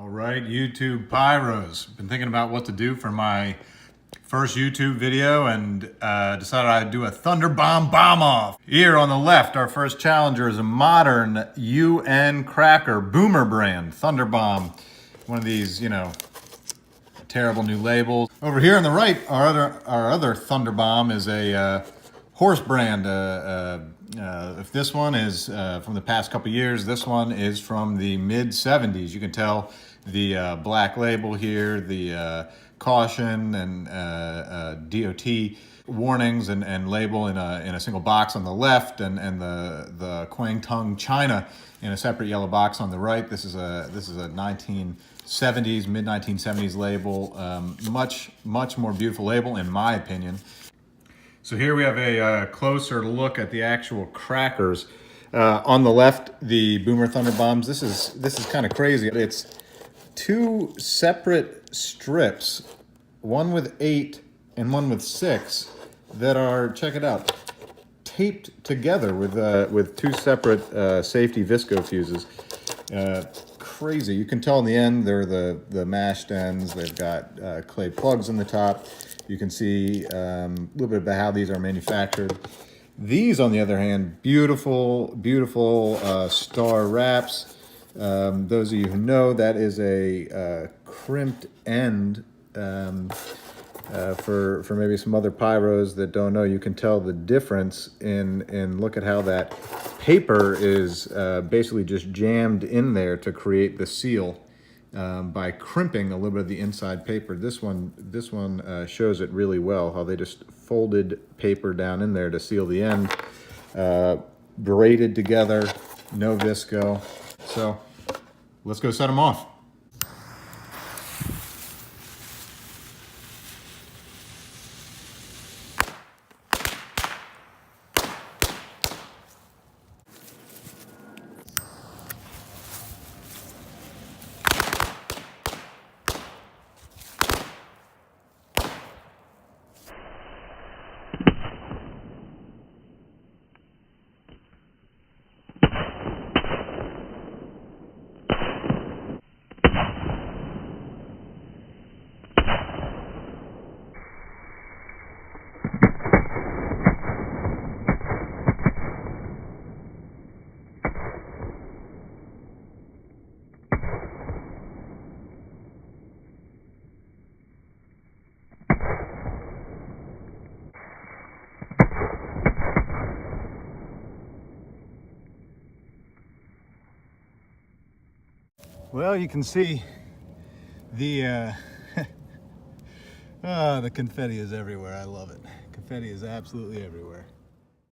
All right, YouTube pyros. Been thinking about what to do for my first YouTube video and decided I'd do a thunder bomb off. Here on the left, our first challenger is a modern UN cracker boomer brand thunder bomb. One of these, you know, terrible new labels. Over here on the right, our other thunder bomb is a horse brand. If this one is from the past couple years, this one is from the mid 70s. You can tell the black label here, the caution and DOT warnings and label in a single box on the left, and the Quang Tung China in a separate yellow box on the right. This is a 1970s, mid 1970s label. Much more beautiful label in my opinion. So here we have a closer look at the actual crackers. On the left, the Boomer Thunder Bombs. This is kind of crazy. It's two separate strips, one with 8 and one with 6, that are, check it out, taped together with two separate safety visco fuses. Crazy. You can tell in the end they're the mashed ends. They've got clay plugs in the top. You can see a little bit about how these are manufactured. These, on the other hand, beautiful star wraps. Those of you who know, that is a crimped end. For maybe some other pyros that don't know, you can tell the difference in look at how that paper is basically just jammed in there to create the seal by crimping a little bit of the inside paper. This one shows it really well, how they just folded paper down in there to seal the end, braided together, no visco. So let's go set them off. Well, you can see the the confetti is everywhere. I love it. Confetti is absolutely everywhere.